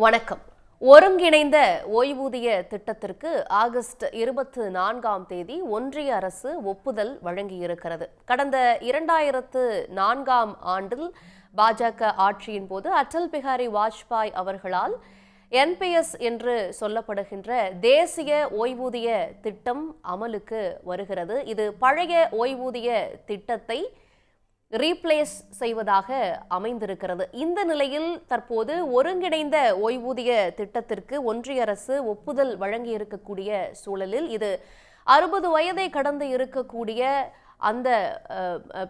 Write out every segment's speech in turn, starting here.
வணக்கம். ஒருங்கிணைந்த ஓய்வூதிய திட்டத்திற்கு ஆகஸ்ட் 24ஆம் தேதி ஒன்றிய அரசு ஒப்புதல் வழங்கியிருக்கிறது. கடந்த 2004ஆம் ஆண்டில் பாஜக ஆட்சியின் போது அடல் பிஹாரி வாஜ்பாய் அவர்களால் என்பிஎஸ் என்று சொல்லப்படுகின்ற தேசிய ஓய்வூதிய திட்டம் அமலுக்கு வருகிறது. இது பழைய ஓய்வூதிய திட்டத்தை ரீப்ளேஸ் செய்வதாக அமைந்திருக்கிறது. இந்த நிலையில் தற்போது ஒருங்கிணைந்த ஓய்வூதிய திட்டத்திற்கு ஒன்றிய அரசு ஒப்புதல் வழங்கி இருக்கக்கூடிய சூழலில் இது 60 வயதை கடந்து இருக்கக்கூடிய அந்த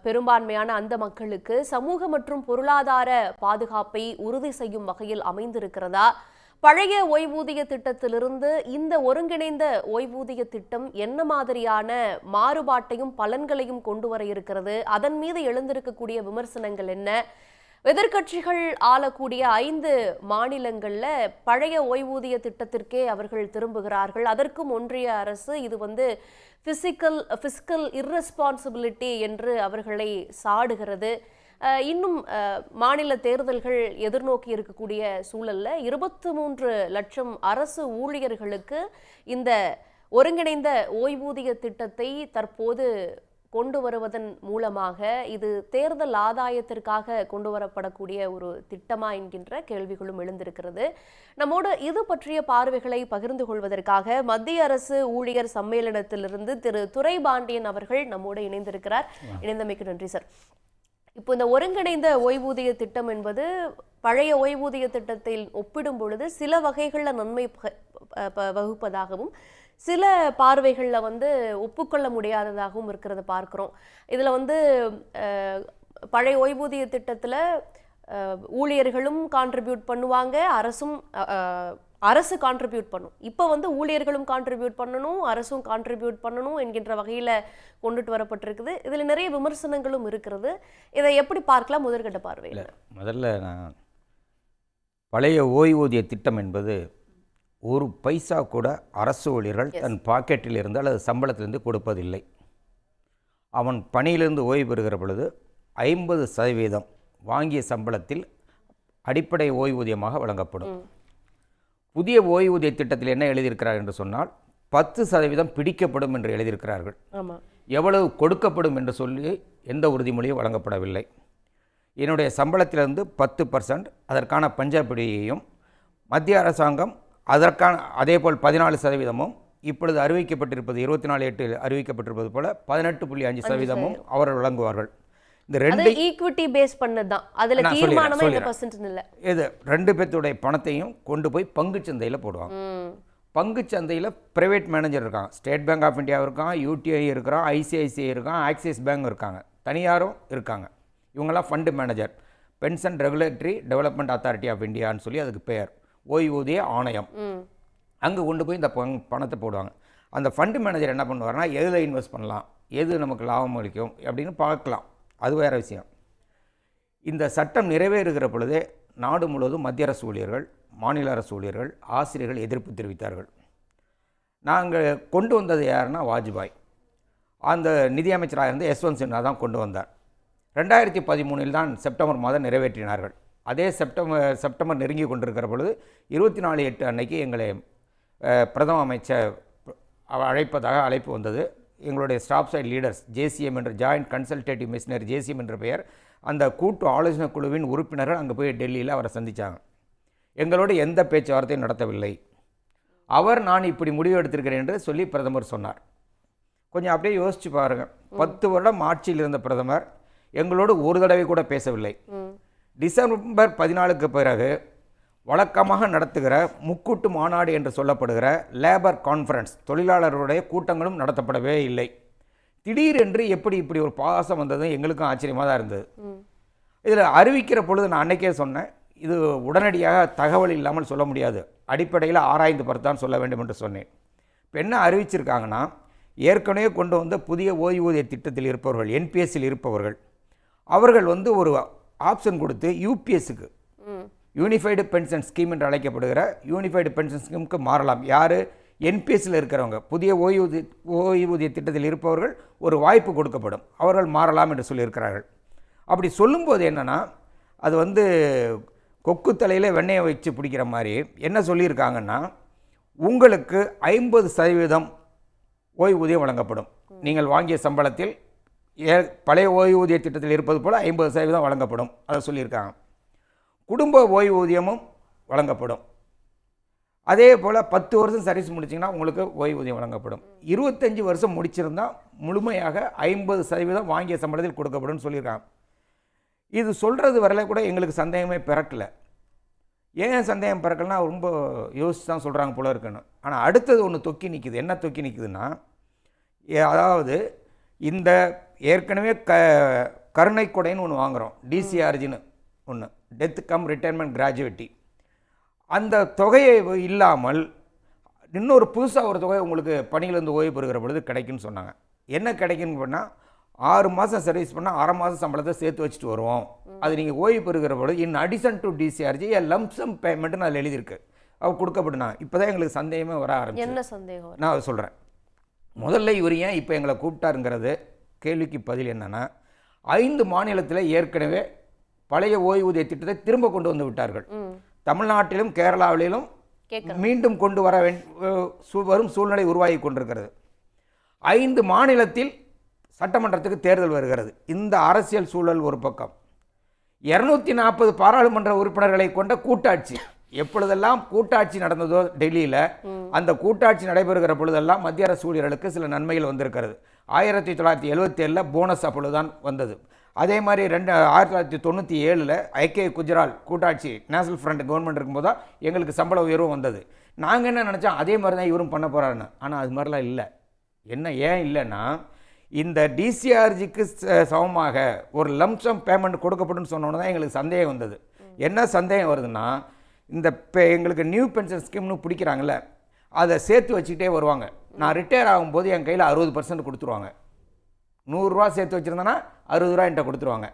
பெரும்பான்மையான அந்த மக்களுக்கு சமூக மற்றும் பொருளாதார பாதுகாப்பை உறுதி செய்யும் வகையில் அமைந்திருக்கிறதா? பழைய ஓய்வூதிய திட்டத்திலிருந்து இந்த ஒருங்கிணைந்த ஓய்வூதிய திட்டம் என்ன மாதிரியான மாறுபாட்டையும் பலன்களையும் கொண்டு வர இருக்கிறது? அதன் மீது எழுந்திருக்கக்கூடிய விமர்சனங்கள் என்ன? எதிர்க்கட்சிகள் ஆளக்கூடிய 5 மாநிலங்கள்ல பழைய ஓய்வூதிய திட்டத்திற்கே அவர்கள் திரும்புகிறார்கள். அதற்கும் ஒன்றிய அரசு இது பிசிக்கல் இர்ரெஸ்பான்சிபிலிட்டி என்று அவர்களை சாடுகிறது. இன்னும் மாநில தேர்தல்கள் எதிர்நோக்கி இருக்கக்கூடிய சூழல்ல 23 லட்சம் அரசு ஊழியர்களுக்கு இந்த ஒருங்கிணைந்த ஓய்வூதிய திட்டத்தை தற்போது கொண்டு வருவதன் மூலமாக இது தேர்தல் ஆதாயத்திற்காக கொண்டு வரப்படக்கூடிய ஒரு திட்டமா என்கின்ற கேள்விகளும் எழுந்திருக்கிறது. நம்மோடு இது பற்றிய பார்வைகளை பகிர்ந்து கொள்வதற்காக மத்திய அரசு ஊழியர் சம்மேளனத்திலிருந்து திரு துரைபாண்டியன் அவர்கள் நம்மோடு இணைந்திருக்கிறார். இணைந்தமைக்கு நன்றி சார். இப்போ இந்த ஒருங்கிணைந்த ஓய்வூதிய திட்டம் என்பது பழைய ஓய்வூதிய திட்டத்தில் ஒப்பிடும் பொழுது சில வகைகளில் நன்மை வகுப்பதாகவும் சில பார்வைகளில் ஒப்புக்கொள்ள முடியாததாகவும் இருக்கிறத பார்க்குறோம். இதில் பழைய ஓய்வூதிய திட்டத்தில் ஊழியர்களும் கான்ட்ரிபியூட் பண்ணுவாங்க, அரசு கான்ட்ரிபியூட் பண்ணும். இப்போ ஊழியர்களும் கான்ட்ரிபியூட் பண்ணணும், அரசும் கான்ட்ரிபியூட் பண்ணணும் என்கின்ற வகையில் கொண்டுட்டு வரப்பட்டிருக்குது. இதில் நிறைய விமர்சனங்களும் இருக்கிறது. இதை எப்படி பார்க்கலாம் முதற்கட்ட பார்வையில்? முதல்ல நான் பழைய ஓய்வூதிய திட்டம் என்பது ஒரு பைசா கூட அரசு ஊழியர்கள் தன் பாக்கெட்டில் இருந்து அல்லது சம்பளத்திலிருந்து கொடுப்பதில்லை. அவன் பணியிலிருந்து ஓய்வு பெறுகிற பொழுது 50% வாங்கிய சம்பளத்தில் அடிப்படை ஓய்வூதியமாக வழங்கப்படும். புதிய ஓய்வூதிய திட்டத்தில் என்ன எழுதியிருக்கிறார் என்று சொன்னால் 10% பிடிக்கப்படும் என்று எழுதியிருக்கிறார்கள். எவ்வளவு கொடுக்கப்படும் என்று சொல்லி எந்த உறுதிமொழியும் வழங்கப்படவில்லை. என்னுடைய சம்பளத்திலிருந்து 10% அதற்கான பஞ்சாபிடியையும் மத்திய அரசாங்கம் அதற்கான அதேபோல் 14% இப்பொழுது அறிவிக்கப்பட்டிருப்பது 24/8 அறிவிக்கப்பட்டிருப்பது போல 18.5% அவர்கள் வழங்குவார்கள். இந்த ரெண்டு ஈக்விட்டி பேஸ் பண்ணதுதான். அதுல தீர்மானமே இந்த % இல்ல. இது ரெண்டு பேத்துடைய பணத்தையும் கொண்டு போய் பங்கு சந்தையில் போடுவாங்க. பங்கு சந்தையில் பிரைவேட் மேனேஜர் இருக்காங்க. ஸ்டேட் பேங்க் ஆஃப் இந்தியா இருக்காங்க, யூடிஐ இருக்கிறான், ஐசிஐசிஐ இருக்காங்க, ஆக்சிஸ் பேங்க் இருக்காங்க, தனியாரும் இருக்காங்க. இவங்கெல்லாம் fund manager. Pension Regulatory Development Authority of இந்தியான்னு சொல்லி அதுக்கு பெயர், ஓய்வூதிய ஆணையம். அங்கே கொண்டு போய் இந்த பணத்தை போடுவாங்க. அந்த ஃபண்டு மேனேஜர் என்ன பண்ணுவார்னா, எதில் இன்வெஸ்ட் பண்ணலாம், எது நமக்கு லாபம் அளிக்கும் அப்படின்னு பார்க்கலாம். அது வேறு விஷயம். இந்த சட்டம் நிறைவேறுகிற பொழுதே நாடு முழுவதும் மத்திய அரசு ஊழியர்கள், மாநில அரசு ஊழியர்கள், ஆசிரியர்கள் எதிர்ப்பு தெரிவித்தார்கள். நாங்கள் கொண்டு வந்தது யாருன்னா வாஜ்பாய். அந்த நிதியமைச்சராக இருந்து யஸ்வந்த் சின்ஹா தான் கொண்டு வந்தார். 2013 தான் செப்டம்பர் மாதம் நிறைவேற்றினார்கள். அதே செப்டம்பர் நெருங்கி கொண்டிருக்கிற பொழுது 24/8 அன்னைக்கு எங்களை பிரதம அமைச்சர் அழைப்பதாக அழைப்பு வந்தது. எங்களுடைய ஸ்டாஃப் சைட் லீடர்ஸ், ஜேசிஎம் என்ற ஜாயிண்ட் கன்சல்டேட்டிவ் மிஷனரி, ஜேசிஎம் என்ற பெயர், அந்த கூட்டு ஆலோசனை குழுவின் உறுப்பினர்கள் அங்கே போய் டெல்லியில் அவரை சந்தித்தாங்க. எங்களோடு எந்த பேச்சுவார்த்தையும் நடத்தவில்லை. நான் இப்படி முடிவு எடுத்திருக்கிறேன் என்று சொல்லி பிரதமர் சொன்னார். கொஞ்சம் அப்படியே யோசிச்சு பாருங்கள். 10 வருடம் ஆட்சியில் இருந்த பிரதமர் எங்களோடு ஒரு தடவை கூட பேசவில்லை. டிசம்பர் 14க்கு பிறகு வழக்கமாக நடத்துகிற முக்கூட்டு மாநாடு என்று சொல்லப்படுகிற லேபர் கான்ஃபரன்ஸ், தொழிலாளர்களுடைய கூட்டங்களும் நடத்தப்படவே இல்லை. திடீரென்று எப்படி இப்படி ஒரு பாசம் வந்தது எங்களுக்கும் ஆச்சரியமாக தான் இருந்தது. இதில் அறிவிக்கிற பொழுது நான் அன்னைக்கே சொன்னேன், இது உடனடியாக தகவல் இல்லாமல் சொல்ல முடியாது, அடிப்படையில் ஆராய்ந்து பார்த்தான் சொல்ல வேண்டும் என்று சொன்னேன். இப்போ என்ன அறிவிச்சிருக்காங்கன்னா, ஏற்கனவே கொண்டு வந்த புதிய ஓய்வூதிய திட்டத்தில் இருப்பவர்கள், என்பிஎஸ்சில் இருப்பவர்கள், அவர்கள் ஒரு ஆப்ஷன் கொடுத்து யூபிஎஸ்க்கு, யூனிஃபைடு பென்ஷன் ஸ்கீம் என்று அழைக்கப்படுகிற யூனிஃபைடு பென்ஷன் ஸ்கீமுக்கு மாறலாம். யார்? என்பிஎஸ்சில் இருக்கிறவங்க, புதிய ஓய்வூதிய திட்டத்தில் இருப்பவர்கள் ஒரு வாய்ப்பு கொடுக்கப்படும், அவர்கள் மாறலாம் என்று சொல்லியிருக்கிறார்கள். அப்படி சொல்லும்போது என்னென்னா, அது கொக்கு தலையில் வெண்ணெயை வச்சு பிடிக்கிற மாதிரி என்ன சொல்லியிருக்காங்கன்னா, உங்களுக்கு 50% ஓய்வூதியம் வழங்கப்படும். நீங்கள் வாங்கிய சம்பளத்தில் பழைய ஓய்வூதிய திட்டத்தில் இருப்பது போல் 50% வழங்கப்படும். அதை சொல்லியிருக்காங்க. குடும்ப ஓய்வூதியமும் வழங்கப்படும். அதே போல் 10 வருஷம் சர்வீஸ் முடிச்சிங்கன்னா உங்களுக்கு ஓய்வூதியம் வழங்கப்படும். 25 வருஷம் முடிச்சிருந்தால் முழுமையாக 50% வாங்கிய சம்பளத்தில் கொடுக்கப்படும் சொல்லியிருக்காங்க. இது சொல்கிறது வரல கூட எங்களுக்கு சந்தேகமே பிறக்கலை. ஏன் சந்தேகம் பிறக்கலைன்னா ரொம்ப யோசிச்சு தான் சொல்கிறாங்க போல இருக்குன்னு. ஆனால் அடுத்தது ஒன்று தொக்கி நிற்குது. என்ன தொக்கி நிற்குதுன்னா, அதாவது இந்த ஏற்கனவே கருணை கொடைன்னு ஒன்று வாங்குகிறோம், டிசிஆர்ஜின்னு ஒன்று, டெத் கம் ரிட்டைர்மெண்ட் கிராஜுவேட்டி. அந்த தொகையை இல்லாமல் இன்னொரு புதுசாக ஒரு தொகை உங்களுக்கு பணியிலேருந்து ஓய்வு பெறுகிற பொழுது கிடைக்குன்னு சொன்னாங்க. என்ன கிடைக்குன்னு பண்ணால் 6 மாதம் சர்வீஸ் பண்ணால் 1/2 மாதம் சம்பளத்தை சேர்த்து வச்சுட்டு வருவோம். அது நீங்கள் ஓய்வு பெறுகிற பொழுது in addition to DCRG lump sum பேமெண்ட்னு அதில் எழுதியிருக்கு. அவர் கொடுக்கப்பட்டுனா இப்போ தான் எங்களுக்கு சந்தேகமே வர ஆரம்பிச்சு. என்ன சந்தேகம்? நான் அதை சொல்கிறேன். முதல்ல இவர் ஏன் இப்போ எங்களை கூப்பிட்டாருங்கிறது கேள்விக்கு பதில் என்னென்னா, 5 மாநிலத்தில் ஏற்கனவே பழைய ஓய்வூதிய திட்டத்தை திரும்ப கொண்டு வந்து விட்டார்கள். தமிழ்நாட்டிலும் கேரளாவிலும் மீண்டும் கொண்டு வர வரும் சூழ்நிலை உருவாகி கொண்டிருக்கிறது. 5 மாநிலத்தில் சட்டமன்றத்துக்கு தேர்தல் வருகிறது. இந்த அரசியல் சூழல் ஒரு பக்கம், 240 பாராளுமன்ற உறுப்பினர்களை கொண்ட கூட்டாட்சி. எப்பொழுதெல்லாம் கூட்டாட்சி நடந்ததோ டெல்லியில், அந்த கூட்டாட்சி நடைபெறுகிற பொழுதெல்லாம் மத்திய அரசு ஊழியர்களுக்கு சில நன்மைகள் வந்திருக்கிறது. 1977 போனஸ் அப்பொழுதுதான் வந்தது. அதே மாதிரி 1997 ஐக்கிய குஜரால் கூட்டாட்சி நேஷனல் ஃப்ரண்ட் கவர்மெண்ட் இருக்கும்போது தான் எங்களுக்கு சம்பள உயர்வும் வந்தது. நாங்கள் என்ன நினச்சோம், அதே மாதிரி தான் இவரும் பண்ண போகிறாருன்னு. ஆனால் அது மாதிரிலாம் இல்லை. ஏன் இல்லைன்னா, இந்த டிசிஆர்ஜிக்கு சமமாக ஒரு லம்சம் பேமெண்ட் கொடுக்கப்படும் சொன்னோன்னு தான் எங்களுக்கு சந்தேகம் வந்தது. என்ன சந்தேகம் வருதுன்னா, இந்த எங்களுக்கு நியூ பென்ஷன் ஸ்கீம்னு பிடிக்கிறாங்கல்ல, அதை சேர்த்து வச்சுக்கிட்டே வருவாங்க. நான் ரிட்டையர் ஆகும்போது என் கையில் 60% கொடுத்துருவாங்க. 100 ரூபா சேர்த்து வச்சுருந்தேன்னா 60 ரூபா என்கிட்ட கொடுத்துருவாங்க.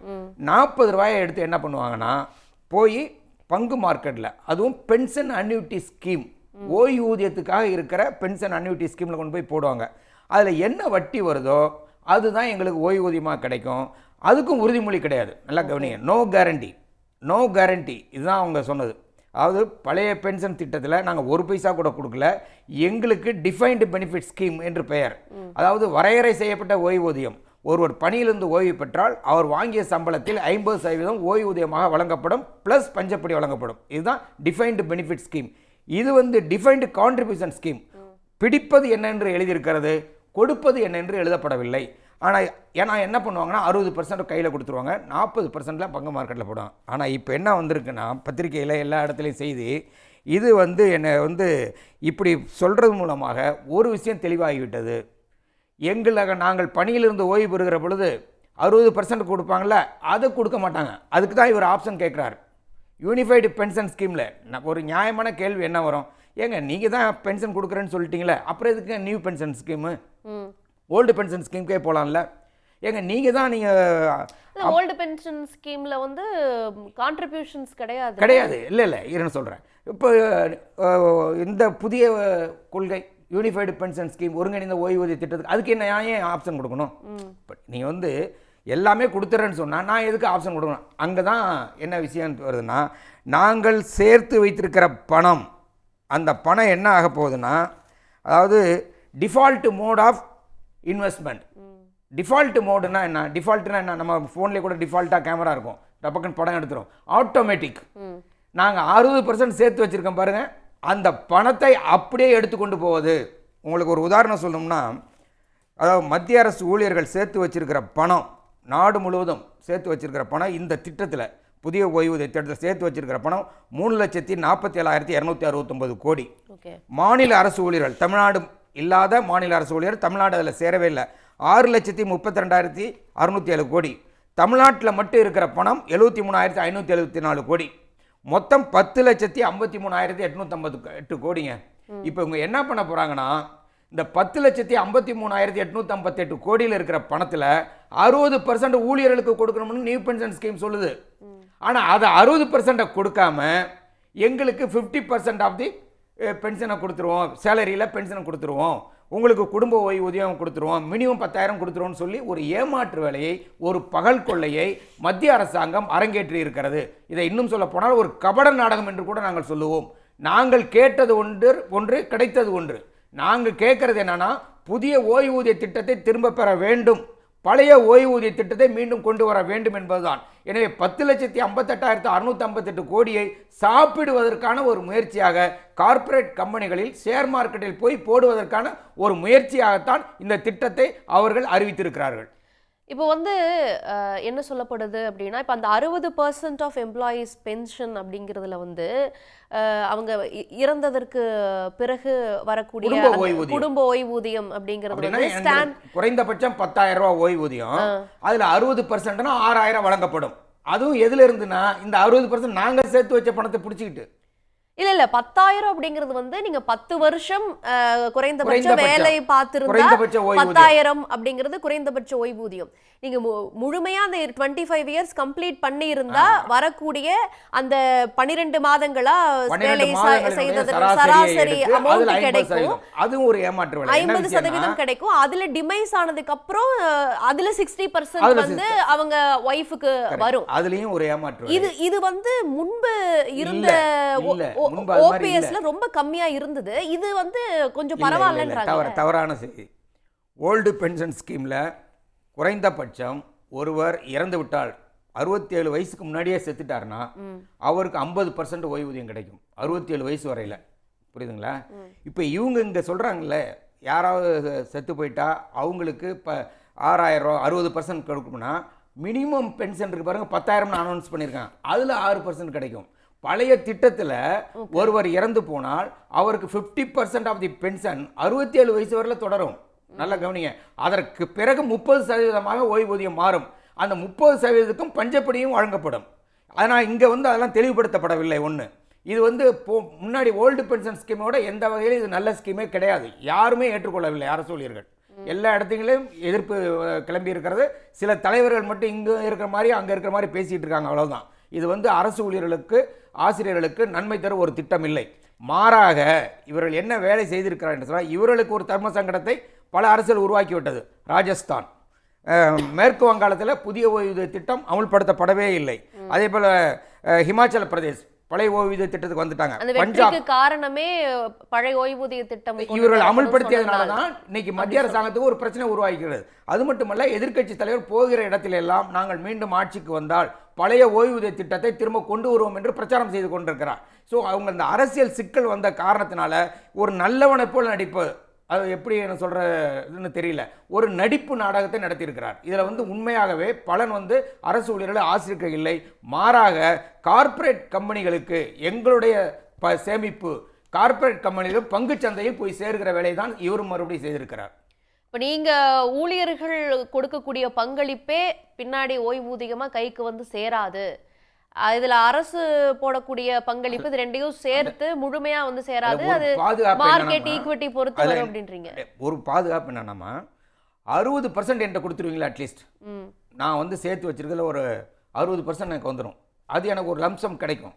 40 ரூபாயை எடுத்து என்ன பண்ணுவாங்கன்னா, போய் பங்கு மார்க்கெட்டில், அதுவும் பென்ஷன் அன்யூட்டி ஸ்கீம், ஓய்வூதியத்துக்காக இருக்கிற பென்ஷன் அன்யூட்டி ஸ்கீமில் கொண்டு போய் போடுவாங்க. அதில் என்ன வட்டி வருதோ அதுதான் எங்களுக்கு ஓய்வூதியமாக கிடைக்கும். அதுக்கும் உறுதிமொழி கிடையாது. நல்லா கவனிங்க. நோ கேரண்டி இதுதான் அவங்க சொன்னது. அதாவது பழைய பென்ஷன் திட்டத்தில் நாங்கள் 1 பைசா கூட கொடுக்கல. எங்களுக்கு டிஃபைன்டு பெனிஃபிட் ஸ்கீம் என்று பெயர். அதாவது வரையறை செய்யப்பட்ட ஓய்வூதியம். ஒருவர் பணியிலிருந்து ஓய்வு பெற்றால் அவர் வாங்கிய சம்பளத்தில் 50% ஓய்வூதியமாக வழங்கப்படும், ப்ளஸ் பஞ்சப்படி வழங்கப்படும். இதுதான் டிஃபைன்டு பெனிஃபிட் ஸ்கீம். இது டிஃபைன்டு கான்ட்ரிபியூஷன் ஸ்கீம். பிடிப்பது என்ன என்று எழுதியிருக்கிறது, கொடுப்பது என்ன என்று எழுதப்படவில்லை. ஆனால் ஏன்னா என்ன பண்ணுவாங்கன்னா 60% கையில் கொடுத்துருவாங்க, 40% பங்கு மார்க்கெட்டில் போடுவாங்க. ஆனால் இப்போ என்ன வந்திருக்குன்னா, பத்திரிகையில் எல்லா இடத்துலையும் செய்தி, இது என்னை இப்படி சொல்கிறது மூலமாக ஒரு விஷயம் தெளிவாகிவிட்டது. நாங்கள் பணியிலிருந்து ஓய்வு பெறுகிற பொழுது 60% கொடுப்பாங்கள்ல, அதை கொடுக்க மாட்டாங்க. அதுக்கு தான் இவர் ஆப்ஷன் கேட்குறாரு. யூனிஃபைடு பென்ஷன் ஸ்கீமில் ஒரு நியாயமான கேள்வி என்ன வரும், ஏங்க நீங்கள் தான் பென்ஷன் கொடுக்குறேன்னு சொல்லிட்டீங்களே, அப்புறம் எதுக்கு new pension scheme, old pension ஸ்கீம்கே போகலாம்ல. ஏங்க நீங்கள் தான் ஓல்டு பென்ஷன் ஸ்கீமில் கான்ட்ரிபியூஷன்ஸ் கிடையாது. இல்லை இருன்னு சொல்கிறேன். இப்போ இந்த புதிய கொள்கை யூனிஃபைடு பென்ஷன் ஸ்கீம், ஒருங்கிணைந்த ஓய்வூதிய திட்டத்துக்கு, அதுக்கு என்ன ஏன் ஆப்ஷன் கொடுக்கணும்? நீங்கள் எல்லாமே கொடுத்துறேன்னு சொன்னால் நான் எதுக்கு ஆப்ஷன் கொடுக்கணும்? அங்கே தான் என்ன விஷயம் வருதுன்னா, நாங்கள் சேர்த்து வைத்திருக்கிற பணம், அந்த பணம் என்ன ஆக போகுதுன்னா, அதாவது default mode of investment. Default மோடுனா என்ன? டிஃபால்ட்னா என்ன? நம்ம ஃபோன்லேயே கூட டிஃபால்ட்டாக கேமரா இருக்கும், டப்பக்குன்னு படம் எடுத்துரும். ஆட்டோமேட்டிக். நாங்கள் 60% சேர்த்து வச்சுருக்கோம் பாருங்கள், அந்த பணத்தை அப்படியே எடுத்துக்கொண்டு போவது. உங்களுக்கு ஒரு உதாரணம் சொல்லணும்னா, அதாவது மத்திய அரசு ஊழியர்கள் சேர்த்து வச்சிருக்கிற பணம், நாடு முழுவதும் சேர்த்து வச்சிருக்கிற பணம், இந்த திட்டத்தில் புதிய ஓய்வூதிய திட்டத்தில் சேர்த்து வச்சிருக்கிற பணம் 3,47,269 கோடி. மாநில அரசு ஊழியர்கள், தமிழ்நாடு இல்லாத மாநில அரசு ஊழியர், தமிழ்நாடு அதில் சேரவே இல்லை, 6,32,607 கோடி. தமிழ்நாட்டில் மட்டும் இருக்கிற பணம் 73,574 கோடி. மொத்தம் 10,53,858 கோடிங்க. இப்போ இவங்க என்ன பண்ண போகிறாங்கன்னா, இந்த 10,53,858 கோடியில் இருக்கிற பணத்தில் 60% ஊழியர்களுக்கு கொடுக்கணும்னு நியூ பென்ஷன் ஸ்கீம் சொல்லுது. ஆனால் அதை 60% கொடுக்காம எங்களுக்கு 50% ஆஃப் தி பென்ஷனை கொடுத்துருவோம், சேலரியில் பென்ஷனை கொடுத்துருவோம், உங்களுக்கு குடும்ப ஓய்வூதியம் கொடுத்துருவோம், மினிமம் 10,000 கொடுத்துருவோம்னு சொல்லி ஒரு ஏமாற்று வேலையை, ஒரு பகல் கொள்ளையை மத்திய அரசாங்கம் அரங்கேற்றி இருக்கிறது. இதை இன்னும் சொல்ல போனால் ஒரு கபட நாடகம் என்று கூட நாங்கள் சொல்லுவோம். நாங்கள் கேட்டது ஒன்று, கிடைத்தது ஒன்று. நாங்கள் கேட்கறது என்னன்னா, புதிய ஓய்வூதிய திட்டத்தை திரும்ப பெற வேண்டும், பழைய ஓய்வூதிய திட்டத்தை மீண்டும் கொண்டு வர வேண்டும் என்பதுதான். எனவே 10,58,658 கோடியை சாப்பிடுவதற்கான ஒரு முயற்சியாக, கார்ப்பரேட் கம்பெனிகளில் ஷேர் மார்க்கெட்டில் போய் போடுவதற்கான ஒரு முயற்சியாகத்தான் இந்த திட்டத்தை அவர்கள் அறிவித்திருக்கிறார்கள். இப்போ வந்து என்ன சொல்லப்படுது அப்படின்னா, இப்போ அந்த 60% ஆஃப் எம்ப்ளாயீஸ் பென்ஷன் அப்படிங்கிறதுல வந்து அவங்க இறந்ததற்கு பிறகு வரக்கூடிய குடும்ப ஓய்வூதியம் அப்படிங்கிறது வந்து குறைந்தபட்சம் 10,000 ரூபாய் ஓய்வூதியம், அதுல 60%னா 6,000 வழங்கப்படும். அதுவும் எதுல இருந்துன்னா, இந்த 60% நாங்க சேர்த்து வச்ச பணத்தை பிடிச்சிக்கிட்டு. இல்ல 10,000 அப்படிங்கிறது வந்து நீங்க 10 வருஷம் குறைந்தபட்ச வேலை பார்த்திருந்தா 10,000 அப்படிங்கிறது குறைந்தபட்ச ஓய்வூதியம். நீங்க முழுமையா அந்த 25 இயர்ஸ் கம்ப்ளீட் பண்ணி இருந்தா வரக்கூடிய அந்த 12 மாதங்களா வேலை செய்ததற்கு சராசரி அமௌண்ட் கிடைக்கும். அதுவும் ஒரு ஏமாற்று வேலை. 50% கிடைக்கும். அதுல டிமைஸ் ஆனதுக்கு அப்புறம் அதுல 60% வந்து அவங்க ஒய்ஃபுக்கு வரும். அதுலயும் ஒரு ஏமாற்று வேலை. இது வந்து முன்பு இருந்த ஓபிஎஸ்ல ரொம்ப கம்மியா இருந்தது. இது வந்து கொஞ்சம் பரவாயில்லன்றாங்க. தவறான செய்தி. ஓல்டு பென்ஷன் ஸ்கீம்ல குறைந்தபட்சம் ஒருவர் இறந்து விட்டால் 67 வயசுக்கு முன்னாடியே செத்துட்டாருன்னா அவருக்கு 50% ஓய்வூதியம் கிடைக்கும் 67 வயசு வரையில. புரியுதுங்களா? இப்போ இவங்க இங்க சொல்றாங்கல்ல, யாராவது செத்து போயிட்டா அவங்களுக்கு இப்போ 6,000 ரூபா 60% கொடுக்கணும்னா, மினிமம் பென்ஷன் இருக்கு பாருங்க, 10,000 அனௌன்ஸ் பண்ணியிருக்காங்க, அதுல 6% கிடைக்கும். பழைய திட்டத்தில் ஒருவர் இறந்து போனால் அவருக்கு 50% ஆஃப் தி பென்ஷன் 67 வயசு வரையில் தொடரும். நல்ல கவனிங்க. அதற்கு பிறகு 30% ஓய்வூதியம் மாறும். அந்த 30%க்கும் பஞ்சப்படியும் வழங்கப்படும். அதனால் இங்கே வந்து அதெல்லாம் தெளிவுபடுத்தப்படவில்லை. ஒன்று, இது வந்து முன்னாடி ஓல்டு பென்ஷன் ஸ்கீமோட எந்த வகையிலும் இது நல்ல ஸ்கீமே கிடையாது. யாருமே ஏற்றுக்கொள்ளவில்லை அரசு ஊழியர்கள். எல்லா இடத்துலையும் எதிர்ப்பு கிளம்பி இருக்கிறது. சில தலைவர்கள் மட்டும் இங்கே இருக்கிற மாதிரி அங்கே இருக்கிற மாதிரி பேசிகிட்டு இருக்காங்க, அவ்வளோதான். இது வந்து அரசு ஊழியர்களுக்கு, ஆசிரியர்களுக்கு நன்மை தர ஒரு திட்டம் இல்லை. மாறாக இவர்கள் என்ன வேலை செய்திருக்கிறார் என்று சொன்னால், இவர்களுக்கு ஒரு தர்ம சங்கடத்தை பல அரசுகள் உருவாக்கிவிட்டது. ராஜஸ்தான், மேற்கு வங்காளத்தில் புதிய ஓய்வூதிய திட்டம் அமுல்படுத்தப்படவே இல்லை. அதே போல் ஹிமாச்சல பிரதேஷ் பழைய ஓய்வூதிய திட்டத்துக்கு வந்துட்டாங்க. பஞ்சாப் காரணமே பழைய ஓய்வூதிய திட்டம் இவர்கள் அமல்படுத்தியதனால தான் இன்னைக்கு மத்திய அரசாங்கத்துக்கு ஒரு பிரச்சனை உருவாகிறது. அது மட்டுமல்ல, எதிர்க்கட்சி தலைவர் போகிற இடத்துல எல்லாம் நாங்கள் மீண்டும் ஆட்சிக்கு வந்தால் பழைய ஓய்வூதிய திட்டத்தை திரும்ப கொண்டு வருவோம் என்று பிரச்சாரம் செய்து கொண்டிருக்கிறார். ஸோ அவங்க அந்த அரசியல் சிக்கல் வந்த காரணத்தினால ஒரு நல்லவனை போல் நடிப்பு, அது எப்படி என்ன சொல்கிறதுன்னு தெரியல, ஒரு நடிப்பு நாடகத்தை நடத்தியிருக்கிறார். இதில் வந்து உண்மையாகவே பலன் வந்து அரசு ஊழியர்கள், ஆசிரியர்கள் இல்லை. மாறாக கார்ப்பரேட் கம்பெனிகளுக்கு எங்களுடைய சேமிப்பு கார்ப்பரேட் கம்பெனிகளும் பங்கு சந்தையில் போய் சேர்கிற வேலை தான் இவரும் மறுபடியும் செய்திருக்கிறார். இப்போ நீங்கள் ஊழியர்கள் கொடுக்கக்கூடிய பங்களிப்பே பின்னாடி ஓய்வூதியமாக கைக்கு வந்து சேராது, இதுல அரசு போடக்கூடிய பங்களிப்பு இது ரெண்டையும் சேர்த்து முழுமையா வந்து சேராது, அது மார்க்கெட் ஈக்விட்டி பொறுத்து வரும் அப்படின்றீங்க. ஒரு பாதுகாப்பு என்னன்னா, 60% என்கிட்ட கொடுத்துருவீங்களா, அட்லீஸ்ட் நான் வந்து சேர்த்து வச்சிருக்கல ஒரு 60% எனக்கு வந்துடும், அது எனக்கு ஒரு லம்சம் கிடைக்கும்.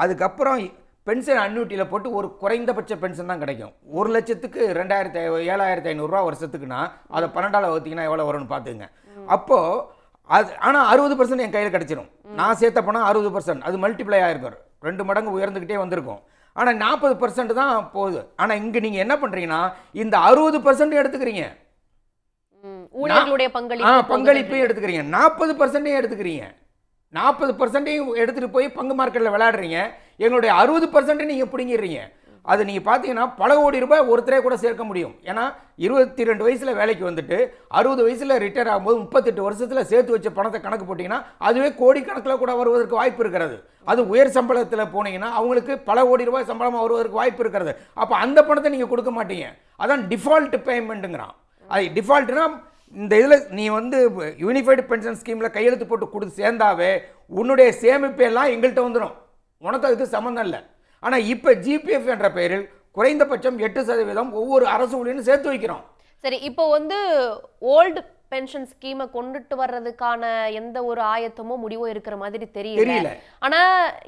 அதுக்கப்புறம் பென்ஷன் அன்யூட்டியில் போட்டு ஒரு குறைந்தபட்ச பென்ஷன் தான் கிடைக்கும். 1,00,000க்கு 7,500 ரூபா வருஷத்துக்குன்னா அதை 12ஆல் வகுத்தீங்கன்னா எவ்வளோ வரும்னு பார்த்துங்க. அப்போது அது ஆனால் 60% என் கையில் கிடச்சிடும். நான் சேர்த்த பணம் 60%, அது மல்டிப்ளை ஆகிருக்கும், 2 மடங்கு உயர்ந்துக்கிட்டே வந்திருக்கும். ஆனால் 40% தான் போகுது. ஆனால் இங்கே நீங்கள் என்ன பண்ணுறீங்கன்னா, இந்த 60% எடுத்துக்கிறீங்க, ஊழியர்களுடைய பங்களிப்பையும் எடுத்துக்கிறீங்க, 40%ஐயும் எடுத்துக்கிறீங்க, 40%ஐயும் எடுத்துகிட்டு போய் பங்கு மார்க்கெட்டில் விளையாடுறீங்க. எங்களுடைய 60% நீங்கள் பிடிங்கிடுறீங்க. அது நீங்கள் பார்த்தீங்கன்னா பல கோடி ரூபாய் ஒருத்தரே கூட சேர்க்க முடியும். ஏன்னா 22 வயசில் வேலைக்கு வந்துட்டு 60 வயசில் ரிட்டையர் ஆகும்போது 38 வருஷத்தில் சேர்த்து வச்ச பணத்தை கணக்கு போட்டிங்கன்னா அதுவே கோடிக்கணக்கில் கூட வருவதற்கு வாய்ப்பு இருக்கிறது. அது உயர் சம்பளத்தில் போனீங்கன்னா அவங்களுக்கு பல கோடி ரூபாய் சம்பளமாக வருவதற்கு வாய்ப்பு இருக்கிறது. அப்போ அந்த பணத்தை நீங்கள் கொடுக்க மாட்டீங்க. அதான் டிஃபால்ட் பேமெண்ட்டுங்கிறான். அது டிஃபால்ட்னா இந்த இதில் நீ வந்து யூனிஃபைடு பென்ஷன் ஸ்கீமில் கையெழுத்து போட்டு கொடுத்து சேர்ந்தாவே உன்னுடைய சேமிப்பெல்லாம் எங்கள்கிட்ட வந்துடும், உனக்கு அதுக்கு சம்மந்தம் இல்லை. ஆனால் இப்போ ஜிபிஎஃப் என்ற பெயரில் குறைந்தபட்சம் 8% ஒவ்வொரு அரசு ஊழியரும் சேர்த்து வைக்கிறோம். சரி, இப்போ வந்து ஓல்டு பென்ஷன் ஸ்கீமை கொண்டுட்டு வர்றதுக்கான எந்த ஒரு ஆயத்தமோ முடிவோ இருக்கிற மாதிரி தெரியல. ஆனா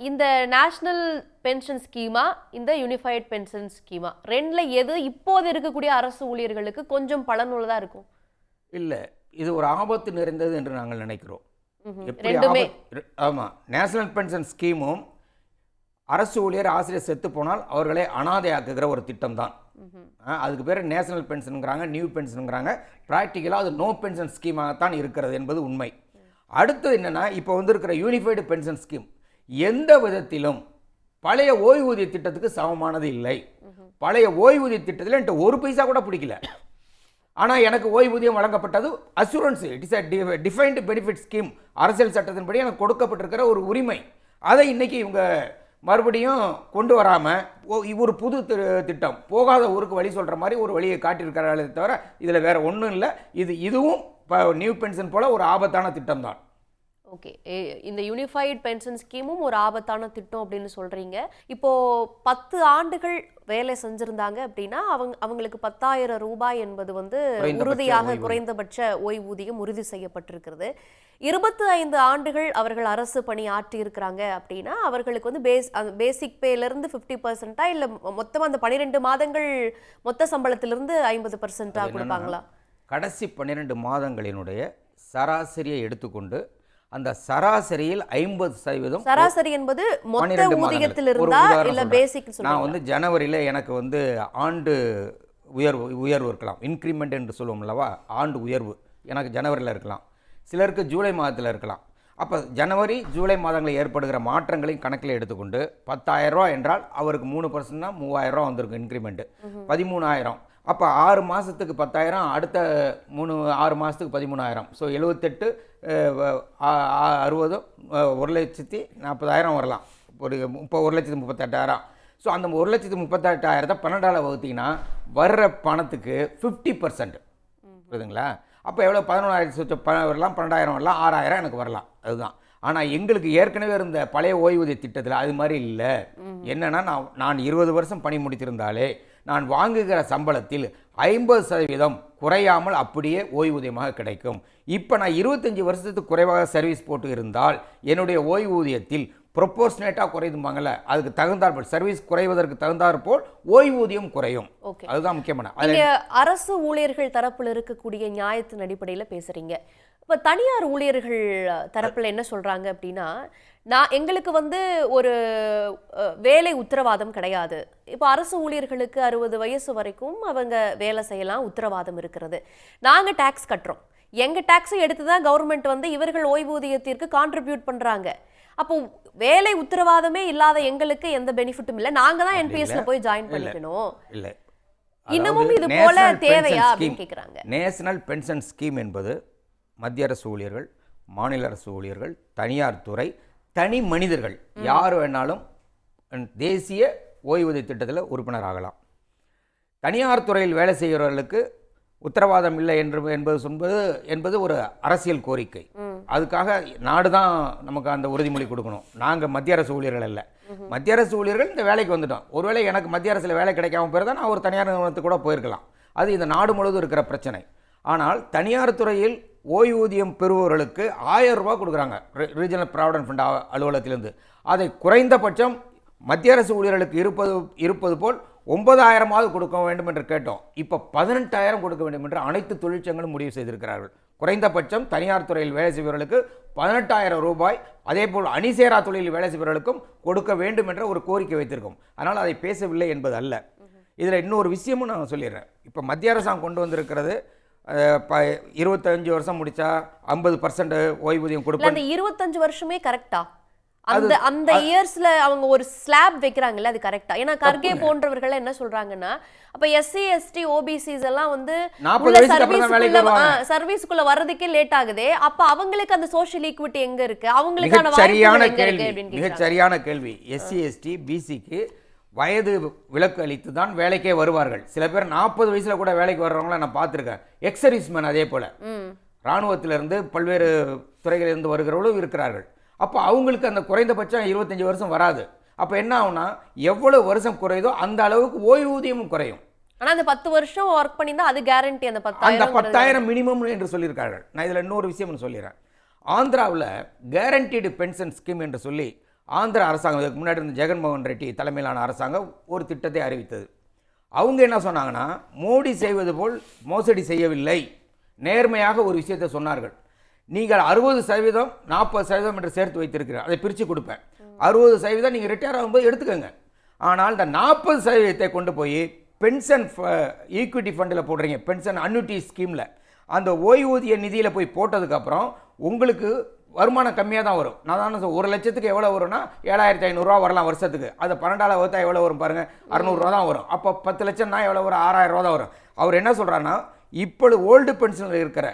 இந்த நேஷனல் பென்ஷன் ஸ்கீமா இந்த யூனிஃபைட் பென்ஷன் ஸ்கீமா ரெண்டுல எது இப்போது இருக்கக்கூடிய அரசு ஊழியர்களுக்கு கொஞ்சம் பலனுள்ளதா இருக்கும்? இல்ல, இது ஒரு ஆபத்து நிறைந்தது என்று நாங்கள் நினைக்கிறோம். ஆமா, நேஷனல் பென்ஷன் ஸ்கீமும் அரசு ஊழியர் ஆசிரியர் செத்து போனால் அவர்களை அனாதையாக்குகிற ஒரு திட்டம் தான். அதுக்கு பேர் நேஷனல் பென்ஷனுங்கிறாங்க, நியூ பென்ஷனுங்கிறாங்க. ப்ராக்டிக்கலாக அது நோ பென்ஷன் ஸ்கீமாகத்தான் இருக்கிறது என்பது உண்மை. அடுத்தது என்னென்னா, இப்போ வந்திருக்கிற யூனிஃபைடு பென்ஷன் ஸ்கீம் எந்த விதத்திலும் பழைய ஓய்வூதிய திட்டத்துக்கு சமமானது இல்லை. பழைய ஓய்வூதிய திட்டத்தில் என்கிட்ட ஒரு பைசா கூட பிடிக்கல. ஆனால் எனக்கு ஓய்வூதியம் வழங்கப்பட்டது assurance. It is a defined benefit scheme. அரசியல் சட்டத்தின்படி எனக்கு கொடுக்கப்பட்டிருக்கிற ஒரு உரிமை. அதை இன்னைக்கு இவங்க மறுபடியும் கொண்டு வராமல் ஒரு புது திட்டம், போகாத ஊருக்கு வழி சொல்கிற மாதிரி ஒரு வழியை காட்டியிருக்கிறார்களே தவிர இதில் வேற ஒன்றும் இல்லை. இதுவும் நியூ பென்ஷன் போல ஒரு ஆபத்தான திட்டம் தான். ஓகே, இந்த யூனிஃபைட் பென்ஷன் ஸ்கீமும் ஒரு ஆபத்தான திட்டம் அப்படின்னு சொல்றீங்க. இப்போ 10 ஆண்டுகள் வேலை செஞ்சிருந்தாங்க அப்படின்னா அவங்களுக்கு 10,000 ரூபாய் என்பது வந்து உறுதியாக குறைந்தபட்ச ஓய்வூதியம் உறுதி செய்யப்பட்டிருக்கிறது. 25 ஆண்டுகள் அவர்கள் அரசு பணி ஆற்றி இருக்கிறாங்க அப்படின்னா அவர்களுக்கு வந்து பேசிக் பேல இருந்து 50% இல்ல மொத்தம் அந்த 12 மாதங்கள் மொத்த சம்பளத்திலிருந்து 50% கொடுப்பாங்களா? கடைசி 12 மாதங்களினுடைய சராசரியை எடுத்துக்கொண்டு அந்த சராசரியில் 50% சராசரி என்பது மொத்த ஊதியத்தில் இருந்தா இல்ல பேசிக் சொல்லுங்க. நான் வந்து ஜனவரியில எனக்கு வந்து ஆண்டு உயர்வு இருக்கலாம், இன்க்ரிமெண்ட் என்று சொல்லுவோம் அல்லவா, ஆண்டு உயர்வு எனக்கு ஜனவரியில் இருக்கலாம், சிலருக்கு ஜூலை மாதத்தில் இருக்கலாம். அப்போ ஜனவரி ஜூலை மாதங்களில் ஏற்படுகிற மாற்றங்களையும் கணக்கில் எடுத்துக்கொண்டு 10,000 ரூபா என்றால் அவருக்கு 3%னா 3,000 ரூபா வந்திருக்கு இன்க்ரிமெண்ட், 13,000. அப்போ 6 மாதத்துக்கு 10,000, அடுத்த 6 மாதத்துக்கு 13,000. ஸோ 78 60 1,40,000 வரலாம். ஒரு 1,38,000. ஸோ அந்த 1,38,000 12ஆல் வகுத்தீங்கன்னா வர்ற பணத்துக்கு 50%. புரியுதுங்களா? அப்போ எவ்வளோ? 11,000 வரலாம், 12,000 வரலாம், 6,000 எனக்கு வரலாம். அதுதான். ஆனால் எங்களுக்கு ஏற்கனவே இருந்த பழைய ஓய்வூதிய திட்டத்தில் அது மாதிரி இல்லை. என்னென்னா, நான் 20 வருஷம் பணி முடித்திருந்தாலே நான் வாங்குகிற சம்பளத்தில் 50% குறையாமல் அப்படியே ஓய்வூதியமாக கிடைக்கும். இப்போ நான் 25 வருஷத்துக்கு குறைவாக சர்வீஸ் போட்டு இருந்தால் என்னுடைய ஓய்வூதியத்தில் ப்ரொபோர்ஷனேட்டாக குறையுதுமாங்கல்ல, அதுக்கு தகுந்தாற்போல் சர்வீஸ் குறைவதற்கு தகுந்தாற்போல் ஓய்வூதியம் குறையும். அதுதான் முக்கியமான. அரசு ஊழியர்கள் தரப்பில் இருக்கக்கூடிய நியாயத்தின் அடிப்படையில் பேசுறீங்க. இப்போ தனியார் ஊழியர்கள் தரப்பில் என்ன சொல்றாங்க அப்படின்னா, எங்களுக்கு வந்து ஒரு வேலை உத்தரவாதம் கிடையாது. இப்போ அரசு ஊழியர்களுக்கு 60 வயசு வரைக்கும் அவங்க வேலை செய்யலாம், உத்தரவாதம் இருக்கிறது. நாங்க டாக்ஸ் கட்டுறோம், எங்க டாக்ஸை எடுத்து தான் கவர்மெண்ட் வந்து இவர்கள் ஓய்வூதியத்திற்கு கான்ட்ரிபியூட் பண்றாங்க. அப்போ வேலை உத்தரவாதமே இல்லாத எங்களுக்கு எந்த பெனிஃபிட்டும் இல்லை, நாங்க தான் என்பிஎஸ்ல போய் ஜாயின் பண்ணிக்கணும். இல்லை, இன்னமும் இது போல தேவையா அப்படின்னு கேக்குறாங்க. நேஷனல் பென்ஷன் ஸ்கீம் என்பது மத்திய அரசு ஊழியர்கள், மாநில அரசு ஊழியர்கள், தனியார் துறை, தனி மனிதர்கள் யார் வேணாலும் தேசிய ஓய்வூதிய திட்டத்தில் உறுப்பினர் ஆகலாம். தனியார் துறையில் வேலை செய்கிறவர்களுக்கு உத்தரவாதம் இல்லை என்பது ஒரு அரசியல் கோரிக்கை. அதுக்காக நாடு தான் நமக்கு அந்த உறுதிமொழி கொடுக்கணும். நாங்கள் மத்திய அரசு ஊழியர்கள் அல்ல. மத்திய அரசு ஊழியர்கள் இந்த வேலைக்கு வந்துட்டோம். ஒருவேளை எனக்கு மத்திய அரசில் வேலை கிடைக்காம போயிருந்தா நான் ஒரு தனியார் நிறுவனத்துக்கு கூட போயிருக்கலாம். அது இந்த நாடு முழுவதும் இருக்கிற பிரச்சனை. ஆனால் தனியார் துறையில் ஓய்வூதியம் பெறுபவர்களுக்கு 1,000 ரூபா கொடுக்குறாங்க ரீஜனல் ப்ராவிடன்ட் ஃபண்ட் அலுவலகத்திலிருந்து. அதை குறைந்தபட்சம் மத்திய அரசு ஊழியர்களுக்கு இருப்பது போல் 9,000 கொடுக்க வேண்டும் என்று கேட்டோம். இப்போ 18,000 கொடுக்க வேண்டும் என்று அனைத்து தொழிற்சங்களும் முடிவு செய்திருக்கிறார்கள். குறைந்தபட்சம் தனியார் துறையில் வேலை செய்பவர்களுக்கு 18,000 ரூபாய், அதே போல் அணிசேரா தொழிலில் வேலை செய்பவர்களுக்கும் கொடுக்க வேண்டும் என்ற ஒரு கோரிக்கை வைத்திருக்கோம். அதனால் அதை பேசவில்லை என்பது அல்ல. இதில் இன்னொரு விஷயமும் நான் சொல்லிடுறேன். இப்போ மத்திய அரசாங்கம் கொண்டு வந்திருக்கிறது 25 வருஷம் முடிச்சா 50% ஓய்வூதியம் கொடுப்பாங்க. அந்த 25 வருஷமே கரெக்டா? அந்த இயர்ஸ்ல அவங்க ஒரு ஸ்லாப் வைக்கிறாங்கல்ல, அது கரெக்டா? ஏன்னா கர்கே போன்றவர்கள் என்ன சொல்றாங்கன்னா, அப்ப எஸ்சி எஸ்டி ஓபிசிஸ் எல்லாம் வந்து சர்வீஸ்க்குள்ள வர்றதுக்கே லேட் ஆகுதே, அப்ப அவங்களுக்கு அந்த சோஷியல் ஈக்விட்டி எங்க இருக்கு? அவங்களுக்கான மிகச் சரியான கேள்வி. எஸ்சி எஸ்டி பிசிக்கு வயது விலக்கு அளித்து தான் வேலைக்கே வருவார்கள். சில பேர் 40 வயசுல கூட வேலைக்கு வர்றவங்கள நான் பார்த்துருக்கேன். எக்ஸர்வீஸ்மேன் அதே போல இராணுவத்திலிருந்து பல்வேறு துறைகளிலிருந்து வருகிறவர்களும் இருக்கிறார்கள். அப்போ அவங்களுக்கு அந்த குறைந்தபட்சம் 25 வருஷம் வராது. அப்போ என்ன ஆகும்னா, எவ்வளவு வருஷம் குறையுதோ அந்த அளவுக்கு ஓய்வூதியமும் குறையும். ஆனா அந்த 10 வருஷம் ஒர்க் பண்ணியிருந்தா அது கேரண்டி. அந்த அந்த 10,000 10,000 மினிமம் என்று சொல்லியிருக்கார்கள். நான் இதில் இன்னொரு விஷயம் சொல்லிடுறேன். ஆந்திராவில் கேரண்டீடு பென்ஷன் ஸ்கீம் என்று சொல்லி ஆந்திரா அரசாங்கம், இதுக்கு முன்னாடி இருந்த ஜெகன்மோகன் ரெட்டி தலைமையிலான அரசாங்கம் ஒரு திட்டத்தை அறிவித்தது. அவங்க என்ன சொன்னாங்கன்னா, மோடி செய்வது போல் மோசடி செய்யவில்லை, நேர்மையாக ஒரு விஷயத்தை சொன்னார்கள். நீங்கள் 60%, 40% என்று சேர்த்து வைத்திருக்கிறேன், அதை பிரித்து கொடுப்பேன். 60% நீங்கள் ரிட்டையர் ஆகும்போது எடுத்துக்கோங்க. ஆனால் இந்த 40% கொண்டு போய் பென்ஷன் ஈக்விட்டி ஃபண்டில் போடுறீங்க, பென்ஷன் அன்னுட்டி ஸ்கீமில், அந்த ஓய்வூதிய நிதியில் போய் போட்டதுக்கப்புறம் உங்களுக்கு வருமானம் கம்மியாக தான் வரும். நான் தான் 1 லட்சத்துக்கு எவ்வளோ வரும்னா 7,500 வரலாம் வருஷத்துக்கு. அதை 12ஆல் வகுத்தா எவ்வளோ வரும் பாருங்கள், 600 தான் வரும். அப்போ 10 லட்சம்னா எவ்வளோ வரும், 6,000 தான் வரும். அவர் என்ன சொல்கிறாருன்னா, இப்பொழுது ஓல்டு பென்ஷனில் இருக்கிற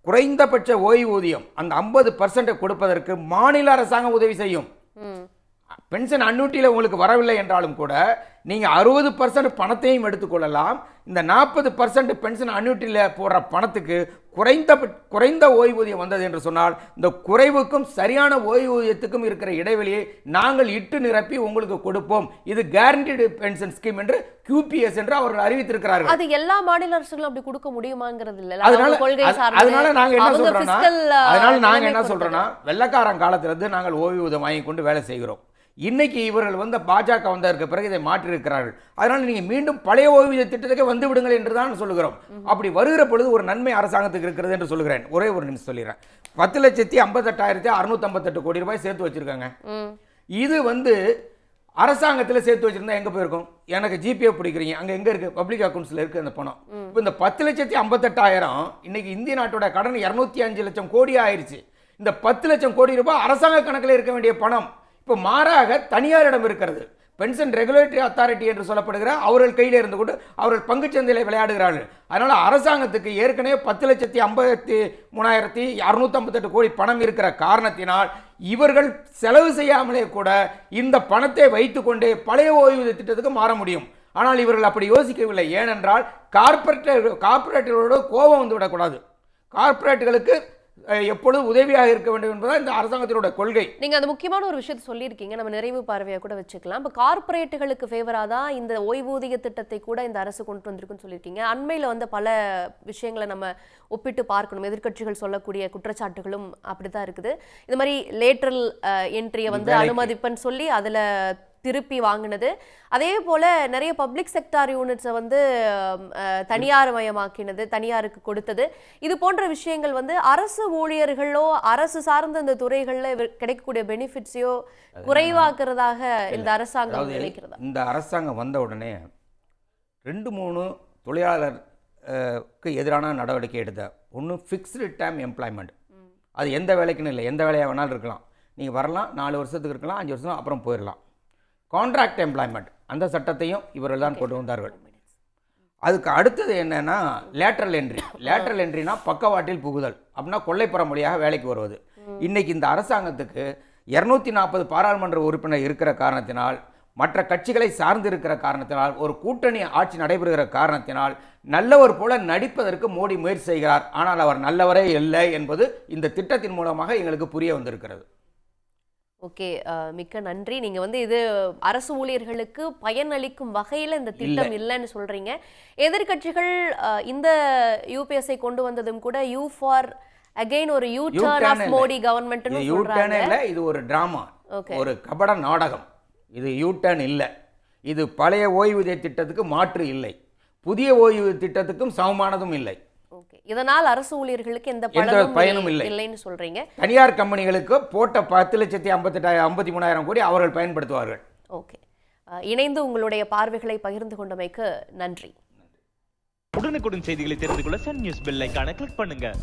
குறைந்தபட்ச ஓய்வூதியம் அந்த 50% கொடுப்பதற்கு மாநில அரசாங்கம் உதவி செய்யும். பென்ஷன் அன்னுட்டியில் உங்களுக்கு வரவில்லை என்றாலும் கூட நீங்கள் 60% பணத்தையும் எடுத்துக்கொள்ளலாம். இந்த 40% பென்ஷன் அன்னுட்டியில் போடுற பணத்துக்கு குறைந்த ஓய்வூதியம் வந்தது என்று சொன்னால், இந்த குறைவுக்கும் சரியான ஓய்வூதியத்துக்கும் இருக்கிற இடைவெளியை நாங்கள் இட்டு நிரப்பி உங்களுக்கு கொடுப்போம். இது கேரண்டீடு பென்ஷன் ஸ்கீம் என்று QPS என்று அவர்கள் அறிவித்திருக்கிறார்கள். அது எல்லா மாநில அரசுகளும் அப்படி கொடுக்க முடியுமாங்கிறது இல்ல. அதனால நாங்க என்ன சொல்றோம்னா, வெள்ளக்காரன் காலத்திலிருந்து நாங்கள் ஓய்வூதியம் வாங்கி கொண்டு வேலை செய்கிறோம். இன்னைக்கு இவர்கள் வந்து பாஜக வந்ததற்கு பிறகு இதை மாற்றியிருக்கிறார்கள். அதனால் நீங்கள் மீண்டும் பழைய ஓய்வூதிய திட்டத்துக்கு வந்து விடுங்கள் என்று தான் சொல்லுகிறோம். அப்படி வருகிற பொழுது ஒரு நன்மை அரசாங்கத்துக்கு இருக்கிறது என்று சொல்லுகிறேன். ஒரே ஒரு நிமிஷம் சொல்லிடுறேன். 10,58,658 கோடி ரூபாய் சேர்த்து வச்சிருக்காங்க. இது வந்து அரசாங்கத்தில் சேர்த்து வச்சிருந்தா எங்க போயிருக்கும்? எனக்கு ஜிபிஏ பிடிக்கிறீங்க, அங்க எங்க இருக்கு? பப்ளிக் அக்கௌண்ட்ஸ்ல இருக்கு அந்த பணம். இப்போ இந்த 10,58,000 இன்னைக்கு இந்திய நாட்டோட கடன் 205 லட்சம் கோடி ஆயிருச்சு. இந்த 10 லட்சம் கோடி ரூபாய் அரசாங்க கணக்கில் இருக்க வேண்டிய பணம் இப்போ மாறாக தனியாரிடம் இருக்கிறது. பென்ஷன் ரெகுலேட்டரி அத்தாரிட்டி என்று சொல்லப்படுகிற அவர்கள் கையில் இருந்து கொண்டு அவர்கள் பங்குச்சந்தையில் விளையாடுகிறார்கள். அதனால அரசாங்கத்துக்கு ஏற்கனவே 10,53,658 கோடி பணம் இருக்கிற காரணத்தினால் இவர்கள் செலவு செய்யாமலே கூட இந்த பணத்தை வைத்துக்கொண்டே பழைய ஓய்வூதிய திட்டத்துக்கு மாற முடியும். ஆனால் இவர்கள் அப்படி யோசிக்கவில்லை. ஏனென்றால் கார்பரேட்டுகளோட கோபம் வந்து விடக்கூடாது. கார்பரேட்டுகளுக்கு எப்பொழுதும் உதவியாக இருக்க வேண்டும் என்பதுதான் இந்த அரசாங்கத்தினுடைய கொள்கை. நீங்க அந்த முக்கியமான ஒரு விஷயத்தை சொல்லியிருக்கீங்க, நம்ம நிறைவு பார்வையா கூட வச்சுக்கலாம். இப்போ கார்பரேட்டுகளுக்கு ஃபேவரா தான் இந்த ஓய்வூதிய திட்டத்தை கூட இந்த அரசு கொண்டு வந்திருக்குன்னு சொல்லியிருக்கீங்க. அண்மையில் வந்து பல விஷயங்களை நம்ம ஒப்பிட்டு பார்க்கணும். எதிர்க்கட்சிகள் சொல்லக்கூடிய குற்றச்சாட்டுகளும் அப்படிதான் இருக்குது. இந்த மாதிரி லேட்டரல் என்ட்ரியை வந்து அனுமதிப்பன்னு சொல்லி அதுல திருப்பி வாங்கினது, அதே போல நிறைய பப்ளிக் செக்டார் யூனிட்ஸை வந்து தனியார் மயமாக்கினது, தனியாருக்கு கொடுத்தது, இது போன்ற விஷயங்கள் வந்து அரசு ஊழியர்களோ அரசு சார்ந்த இந்த துறைகளில் கிடைக்கக்கூடிய பெனிஃபிட்ஸையோ குறைவாக்குறதாக இந்த அரசாங்கம் நினைக்கிறதா? இந்த அரசாங்கம் வந்த உடனே 2-3 தொழிலாளருக்கு எதிரான நடவடிக்கை எடுத்த ஒன்று ஃபிக்ஸ்டு டைம் எம்ப்ளாய்மெண்ட். அது எந்த வேலைக்குன்னு இல்லை, எந்த வேலையாக வேணாலும் இருக்கலாம். நீங்கள் வரலாம், 4 வருஷத்துக்கு இருக்கலாம், 5 வருஷம் அப்புறம் போயிடலாம். கான்ட்ராக்ட் எம்ப்ளாய்மெண்ட் அந்த சட்டத்தையும் இவர்கள் தான் கொண்டு வந்தார்கள். அதுக்கு அடுத்தது என்னன்னா லேட்டரல் என்ட்ரி. லேட்டரல் என்ட்ரினா பக்கவாட்டில் புகுதல், அப்படின்னா கொள்ளைப்புற மொழியாக வேலைக்கு வருவது. இன்னைக்கு இந்த அரசாங்கத்துக்கு 240 பாராளுமன்ற உறுப்பினர் இருக்கிற காரணத்தினால், மற்ற கட்சிகளை சார்ந்து இருக்கிற காரணத்தினால், ஒரு கூட்டணி ஆட்சி நடைபெறுகிற காரணத்தினால் நல்லவர் போல நடிப்பதற்கு மோடி முயற்சி செய்கிறார். ஆனால் அவர் நல்லவரே இல்லை என்பது இந்த திட்டத்தின் மூலமாக எங்களுக்கு புரிய வந்திருக்கிறது. ஓகே, மிக்க நன்றி. நீங்க வந்து இது அரசு ஊழியர்களுக்கு பயனளிக்கும் வகையில் இந்த திட்டம் இல்லைன்னு சொல்றீங்க. எதிர்கட்சிகள் இந்த யூபிஎஸ்ஐ கொண்டு வந்ததும் கூட யூ ஃபார் அகைன் ஒரு யூ டர்ன் ஆஃப் மோடி கவர்மெண்ட்னு சொல்றாங்க. இல்ல, இது ஒரு டிராமா, ஒரு கபட நாடகம். இது யூ டர்ன் இல்லை. இது பழைய ஓய்வூதிய திட்டத்துக்கு மாற்று இல்லை, புதிய ஓய்வூதிய திட்டத்துக்கும் சமமானதும் இல்லை. இதனால் அரசு ஊழியர்களுக்கு எந்த பயனும் இல்லைன்னு சொல்றீங்க. தனியார் கம்பெனிகளுக்கு போட்ட 10,58,53,000 கோடி அவர்கள் பயன்படுத்துவார்கள். ஓகே, இணைந்து உங்களுடைய பார்வைகளை பகிர்ந்து கொண்டமைக்கு நன்றி. உடனுக்குடன் செய்திகளை தெரிந்து கொள்ள சன் நியூஸ் பெல் ஐகானை கிளிக் பண்ணுங்க.